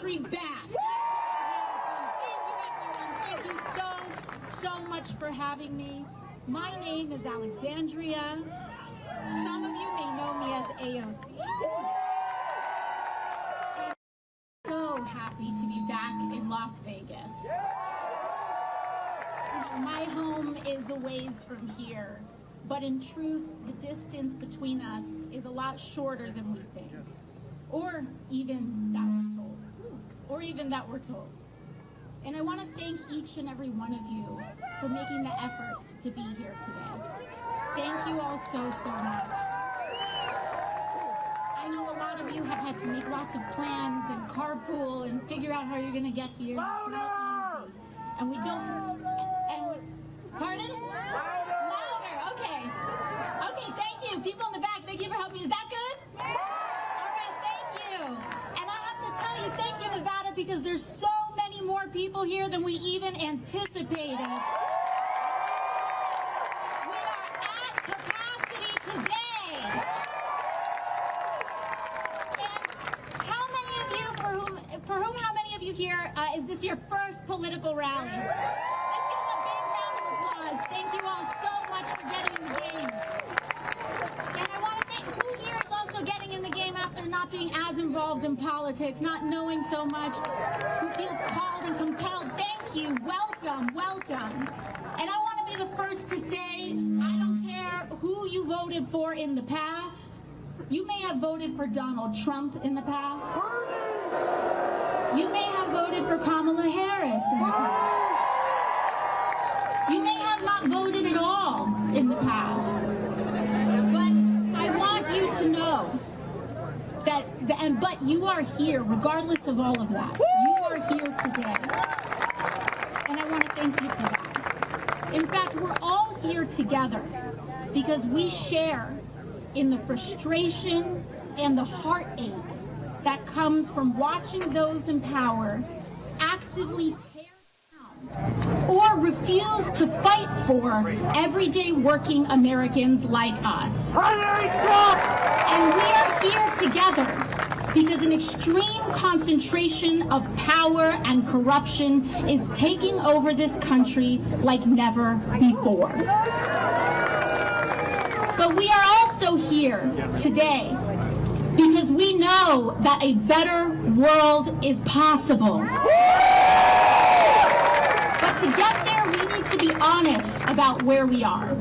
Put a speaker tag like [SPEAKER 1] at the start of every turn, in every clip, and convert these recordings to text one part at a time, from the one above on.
[SPEAKER 1] country back. Thank you, everyone. Thank you so much for having me. My name is Alexandria. Some of you may know me as AOC. I'm so happy to be back in Las Vegas. My home is a ways from here, but in truth, the distance between us is a lot shorter than we think, or even that we're told. And I want to thank each and every one of you for making the effort to be here today. Thank you all so much. I know a lot of you have had to make lots of plans and carpool and figure out how you're going to get here. It's not easy. And we don't... Pardon? Louder. Okay. Okay, thank you. People in the back, thank you for helping me. Is that good? All right, thank you. And I have to tell you, thank you, Nevada, because there's so many more people here than we even anticipated. We are at capacity today. And how many of you, how many of you here, is this your first political rally? Thank you all so much for getting in the game. And I want to thank who here is also getting in the game after not being as involved in politics, not knowing so much, who feel called and compelled. Thank you. Welcome. And I want to be the first to say, I don't care who you voted for in the past. You may have voted for Donald Trump in the past. You may have voted for Kamala Harris in the past. You may have not voted at all in the past, but I want you to know that, but you are here, regardless of all of that. You are here today, and I want to thank you for that. In fact, we're all here together because we share in the frustration and the heartache that comes from watching those in power actively tear or refuse to fight for everyday working Americans like us. And we are here together because an extreme concentration of power and corruption is taking over this country like never before. But we are also here today because we know that a better world is possible. But to get there, we need to be honest about where we are.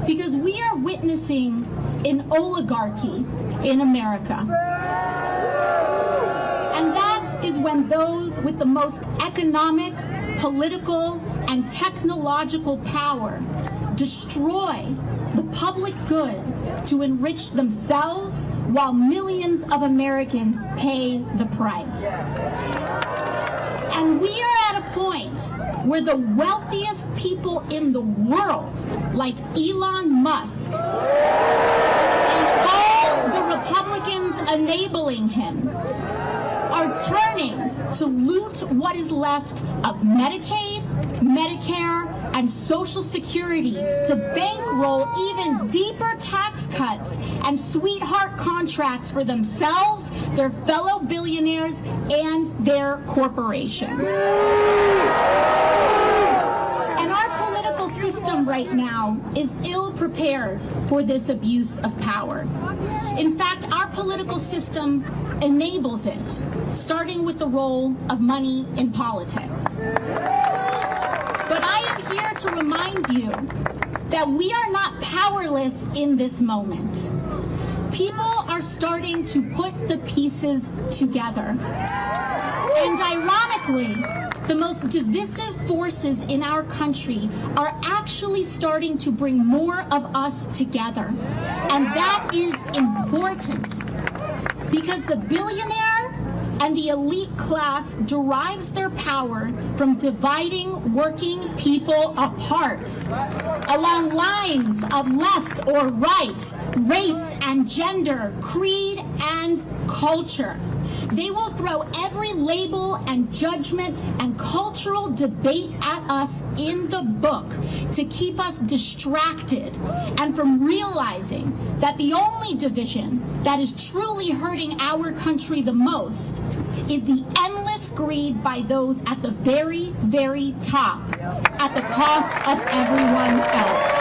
[SPEAKER 1] Because we are witnessing an oligarchy in America. And that is when those with the most economic, political, and technological power destroy the public good to enrich themselves while millions of Americans pay the price. And we are at a point where the wealthiest people in the world, like Elon Musk, and all the Republicans enabling him, are turning to loot what is left of Medicaid, Medicare, and Social Security to bankroll even deeper tax cuts and sweetheart contracts for themselves, their fellow billionaires, and their corporations. And our political system right now is ill-prepared for this abuse of power. In fact, our political system enables it, starting with the role of money in politics. But I am here to remind you that we are not powerless in this moment. People are starting to put the pieces together. And ironically, the most divisive forces in our country are actually starting to bring more of us together. And that is important because the billionaire and the elite class derives their power from dividing working people apart along lines of left or right, race and gender, creed and culture. They will throw every label and judgment and cultural debate at us in the book to keep us distracted and from realizing that the only division that is truly hurting our country the most is the endless greed by those at the very, very top at the cost of everyone else.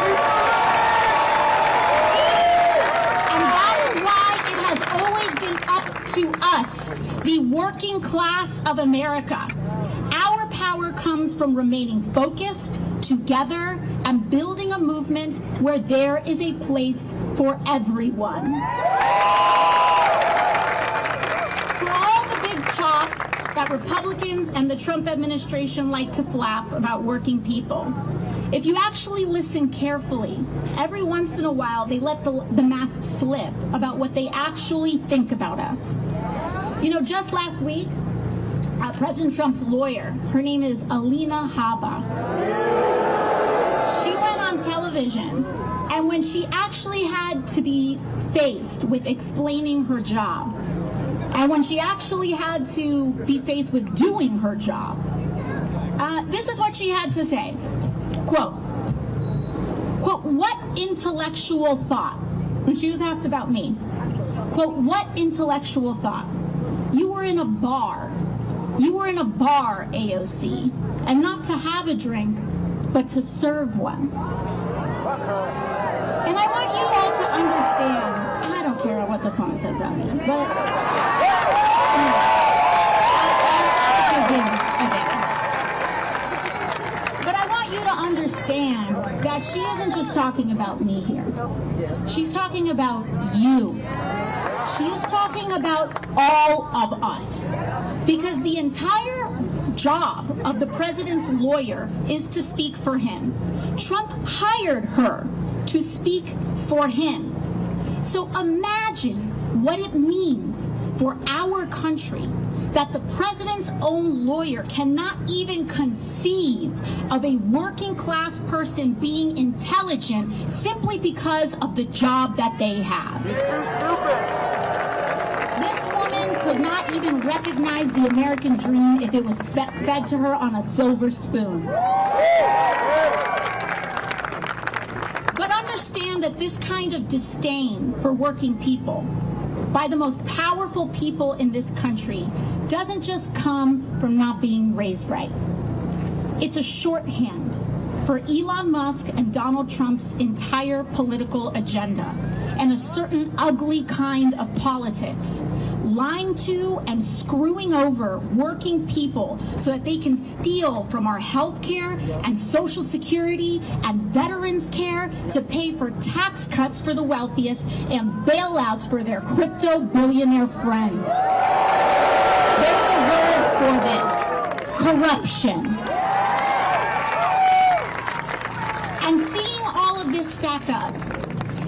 [SPEAKER 1] And that is why it has always been up to us, the working class of America. Our power comes from remaining focused, together, and building a movement where there is a place for everyone. For all the big talk that Republicans and the Trump administration like to flap about working people, if you actually listen carefully, every once in a while they let the mask slip about what they actually think about us. You know, just last week, President Trump's lawyer, her name is Alina Habba, she went on television, and when she actually had to be faced with explaining her job, and when she actually had to be faced with doing her job, this is what she had to say. Quote, what intellectual thought? When she was asked about me, quote, what intellectual thought? You were in a bar. You were in a bar, AOC, and not to have a drink, but to serve one. And I want you all to understand, I don't care what this woman says about me, but I want you to understand that she isn't just talking about me here. She's talking about you. She's talking about all of us. Because the entire job of the president's lawyer is to speak for him. Trump hired her to speak for him. So imagine what it means for our country that the president's own lawyer cannot even conceive of a working class person being intelligent simply because of the job that they have. This woman could not even recognize the American dream if it was fed to her on a silver spoon. But understand that this kind of disdain for working people by the most powerful people in this country doesn't just come from not being raised right. It's a shorthand for Elon Musk and Donald Trump's entire political agenda and a certain ugly kind of politics, lying to and screwing over working people so that they can steal from our health care and Social Security and veterans care to pay for tax cuts for the wealthiest and bailouts for their crypto billionaire friends. There's a word for this: corruption. And seeing all of this stack up,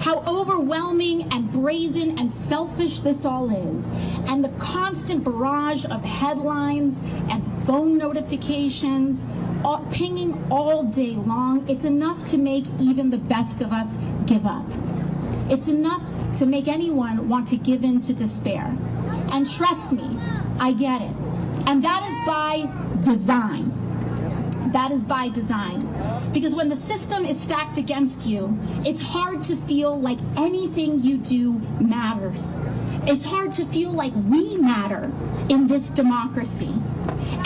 [SPEAKER 1] how overwhelming and brazen and selfish this all is, and the constant barrage of headlines and phone notifications pinging all day long, it's enough to make even the best of us give up. It's enough to make anyone want to give in to despair. And trust me, I get it. And that is by design. That is by design. Because when the system is stacked against you, it's hard to feel like anything you do matters. It's hard to feel like we matter in this democracy.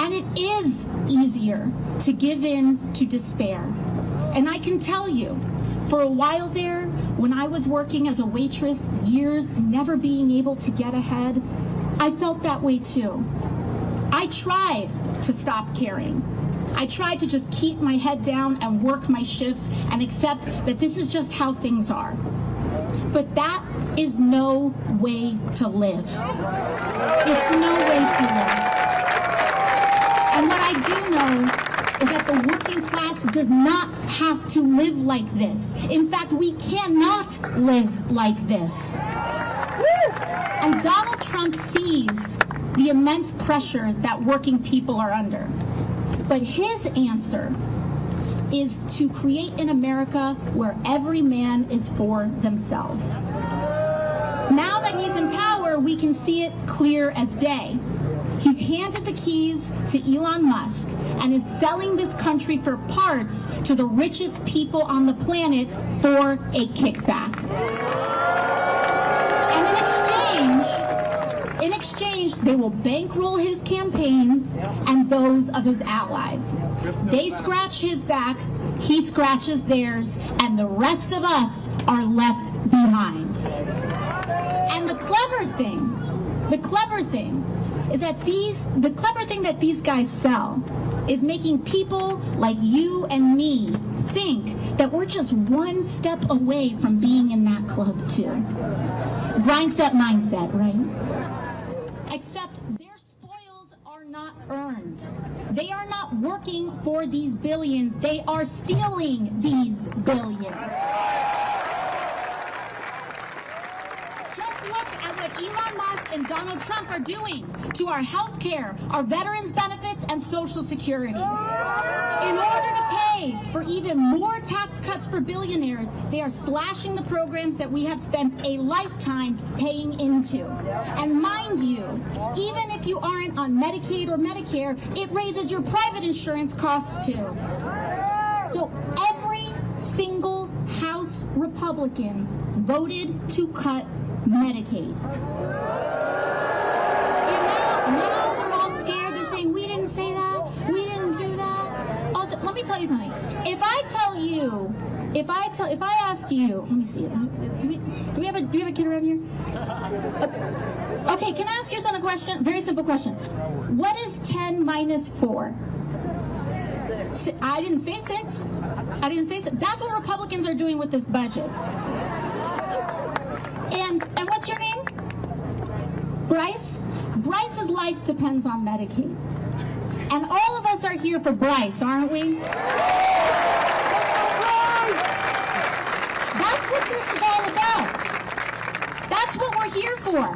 [SPEAKER 1] And it is easier to give in to despair. And I can tell you, for a while there, when I was working as a waitress, years never being able to get ahead, I felt that way too. I tried to stop caring. I tried to just keep my head down and work my shifts and accept that this is just how things are. But that is no way to live. It's no way to live. And what I do know is that the working class does not have to live like this. In fact, we cannot live like this. And Donald Trump sees the immense pressure that working people are under. But his answer is to create an America where every man is for themselves. Now that he's in power, we can see it clear as day. He's handed the keys to Elon Musk and is selling this country for parts to the richest people on the planet for a kickback. And in exchange, they will bankroll his campaigns and those of his allies. They scratch his back, he scratches theirs, and the rest of us are left behind. And the clever thing is that the clever thing that these guys sell is making people like you and me think that we're just one step away from being in that club too. Grindset mindset, right? Except their spoils are not earned. They are not working for these billions. They are stealing these billions. Just look at what Elon Musk and Donald Trump are doing to our health care, our veterans benefits, and Social Security. In order to pay for even more tax cuts for billionaires, they are slashing the programs that we have spent a lifetime paying into. And mind you, even if you aren't on Medicaid or Medicare, it raises your private insurance costs too. So every single House Republican voted to cut Medicaid. And now they're all scared. They're saying, we didn't say that. We didn't do that. Also, let me tell you something. If I ask you, let me see. Do we have a kid around here? Okay, can I ask your son a question? Very simple question. What is 10 minus 4? I didn't say 6. I didn't say 6. That's what Republicans are doing with this budget. And what's your name? Bryce? Bryce's life depends on Medicaid. And all of us are here for Bryce, aren't we? That's what this is all about. That's what we're here for.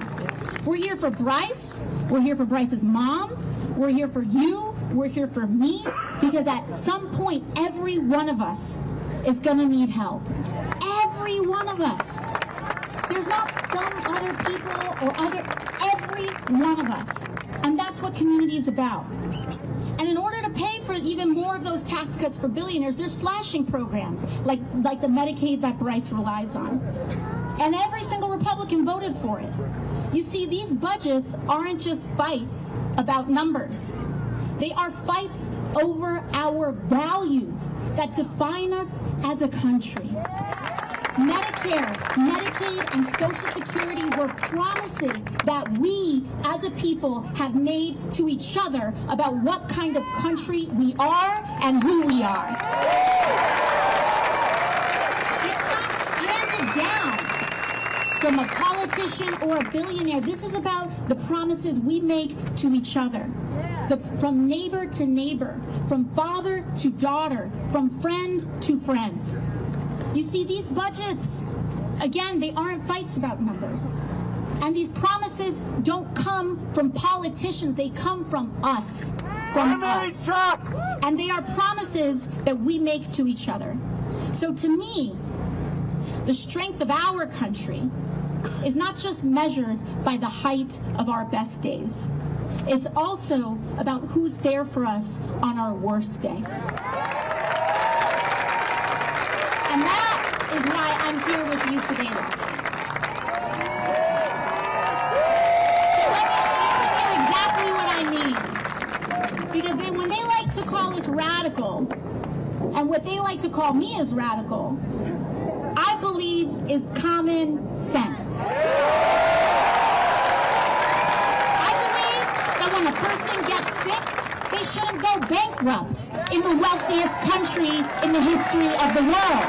[SPEAKER 1] We're here for Bryce. We're here for Bryce's mom. We're here for you. We're here for me. Because at some point, every one of us is going to need help. Every one of us. There's not some other people or every one of us. And that's what community is about. And in order to pay for even more of those tax cuts for billionaires, they're slashing programs like the Medicaid that Bryce relies on. And every single Republican voted for it. You see, these budgets aren't just fights about numbers. They are fights over our values that define us as a country. Medicare, Medicaid, and Social Security were promises that we, as a people, have made to each other about what kind of country we are and who we are. It's not handed down from a politician or a billionaire. This is about the promises we make to each other. From neighbor to neighbor, from father to daughter, from friend to friend. You see, these budgets, again, they aren't fights about numbers. And these promises don't come from politicians. They come from us. From us. And they are promises that we make to each other. So to me, the strength of our country is not just measured by the height of our best days. It's also about who's there for us on our worst day. And that is why I'm here with you today. So let me share with you exactly what I mean. Because when they like to call us radical, and what they like to call me as radical, I believe is common sense. I believe that when a person gets sick, they shouldn't go bankrupt in the wealthiest country in the history of the world.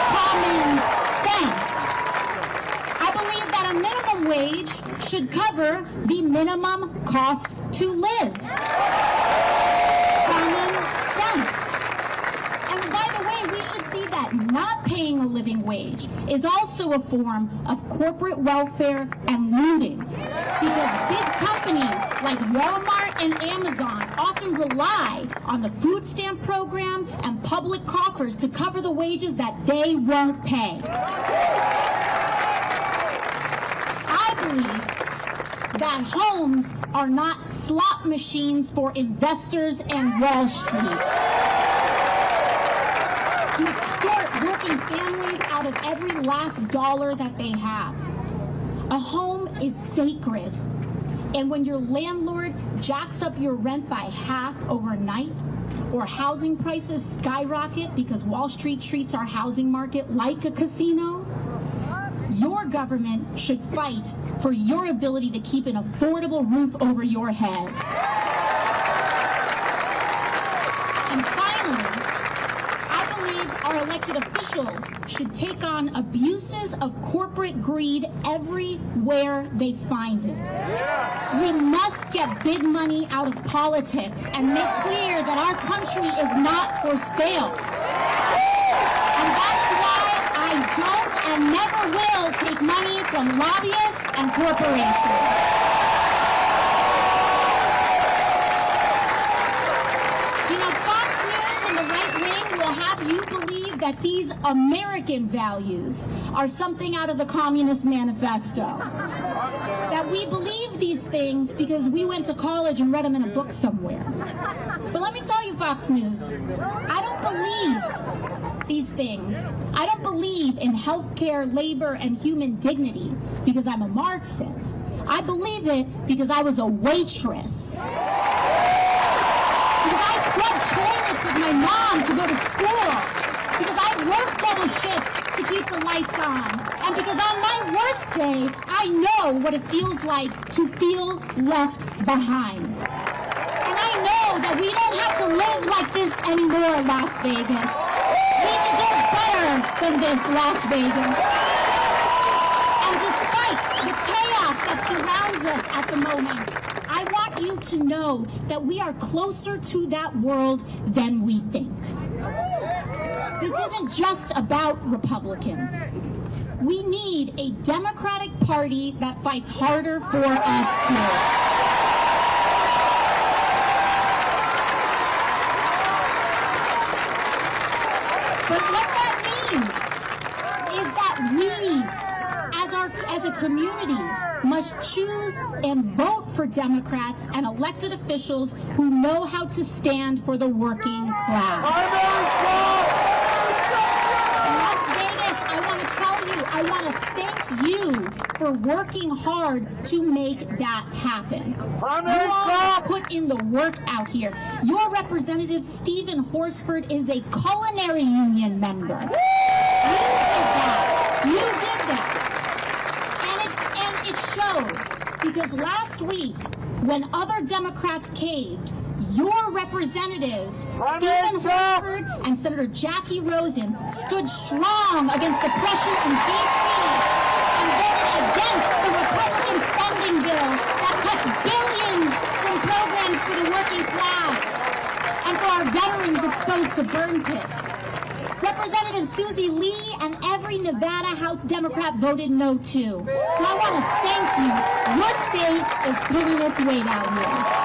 [SPEAKER 1] Common sense. I believe that a minimum wage should cover the minimum cost to live. Common sense. And by the way, we should see that not paying a living wage is also a form of corporate welfare and looting. Because big companies like Walmart and Amazon often rely on the food stamp program and public coffers to cover the wages that they won't pay. believe that homes are not slot machines for investors and Wall Street to extort working families out of every last dollar that they have. A home is sacred, and when your landlord jacks up your rent by half overnight, or housing prices skyrocket because Wall Street treats our housing market like a casino, your government should fight for your ability to keep an affordable roof over your head. And finally, I believe our elected officials should take on abuses of corporate greed everywhere they find it. We must get big money out of politics and make clear that our country is not for sale. And that's why I don't and never will take money from lobbyists and corporations. You know, Fox News and the right wing will have you believe that these American values are something out of the Communist Manifesto. That we believe these things because we went to college and read them in a book somewhere. But let me tell you, Fox News, I don't believe these things. I don't believe in healthcare, labor, and human dignity because I'm a Marxist. I believe it because I was a waitress. Because I scrubbed toilets with my mom to go to school. Because I worked double shifts to keep the lights on. And because on my worst day, I know what it feels like to feel left behind. And I know that we don't have to live like this anymore, Las Vegas. We deserve better than this, Las Vegas. And despite the chaos that surrounds us at the moment, I want you to know that we are closer to that world than we think. This isn't just about Republicans. We need a Democratic Party that fights harder for us too. But what that means is that we, as a community, must choose and vote for Democrats and elected officials who know how to stand for the working class. I want to thank you for working hard to make that happen. You all put in the work out here. Your representative, Stephen Horsford, is a culinary union member. You did that. And it shows, because last week, when other Democrats caved, your representatives, Stephen Horsford and Senator Jackie Rosen, stood strong against the pressure in D.C. and voted against the Republican spending bill that cuts billions from programs for the working class and for our veterans exposed to burn pits. Representative Susie Lee and every Nevada House Democrat voted no too. So I want to thank you. Your state is pulling its weight out here.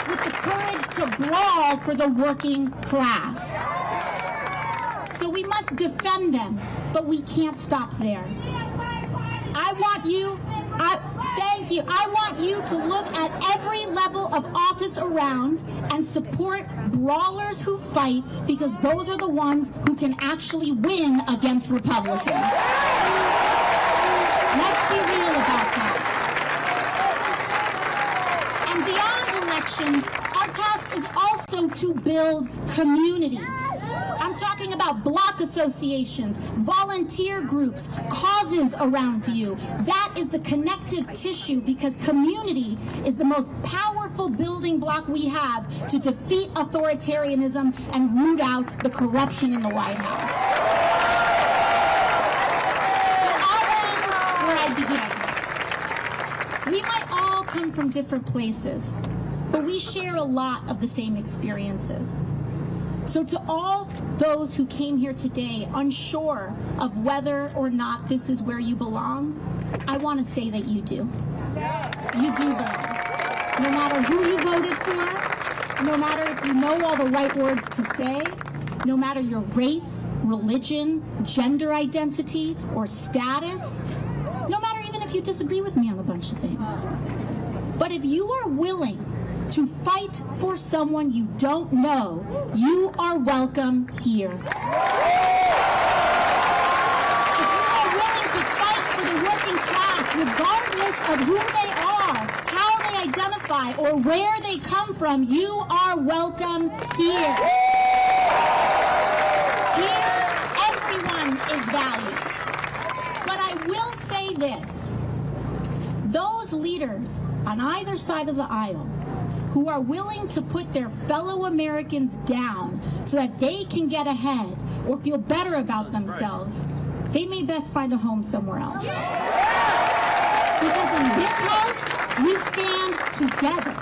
[SPEAKER 1] With the courage to brawl for the working class. So we must defend them, but we can't stop there. Thank you. I want you to look at every level of office around and support brawlers who fight, because those are the ones who can actually win against Republicans. Let's be real about that. And beyond elections, our task is also to build community. I'm talking about block associations, volunteer groups, causes around you. That is the connective tissue, because community is the most powerful building block we have to defeat authoritarianism and root out the corruption in the White House. So I'll end where I began. We might all come from different places, but we share a lot of the same experiences. So to all those who came here today unsure of whether or not this is where you belong, I want to say that you do. You do belong. No matter who you voted for, no matter if you know all the right words to say, no matter your race, religion, gender identity, or status, no matter even if you disagree with me on a bunch of things. But if you are willing to fight for someone you don't know, you are welcome here. If you are willing to fight for the working class, regardless of who they are, how they identify, or where they come from, you are welcome here. Here, everyone is valued. But I will say this. Those leaders on either side of the aisle who are willing to put their fellow Americans down so that they can get ahead or feel better about themselves, they may best find a home somewhere else. Because in this house, we stand together.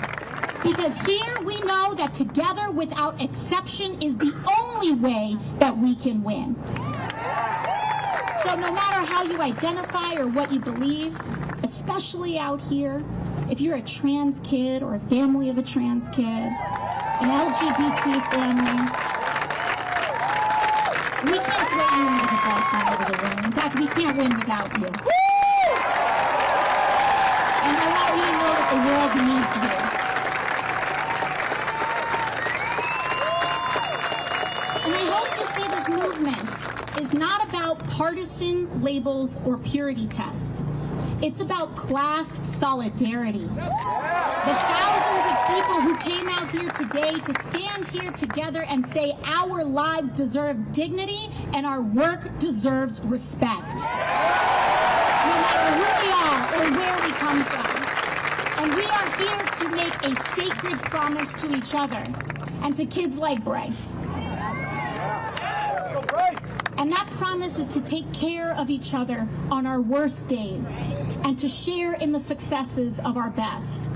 [SPEAKER 1] Because here we know that together, without exception, is the only way that we can win. So no matter how you identify or what you believe, especially out here, if you're a trans kid or a family of a trans kid, an LGBT family, we can't throw you under the bus and out of the room. In fact, we can't win without you. And I want you to know that the world needs you. And I hope you see this movement is not about partisan labels or purity tests. It's about class solidarity. The thousands of people who came out here today to stand here together and say our lives deserve dignity and our work deserves respect. No matter who we are or where we come from. And we are here to make a sacred promise to each other and to kids like Bryce. And that promise is to take care of each other on our worst days and to share in the successes of our best.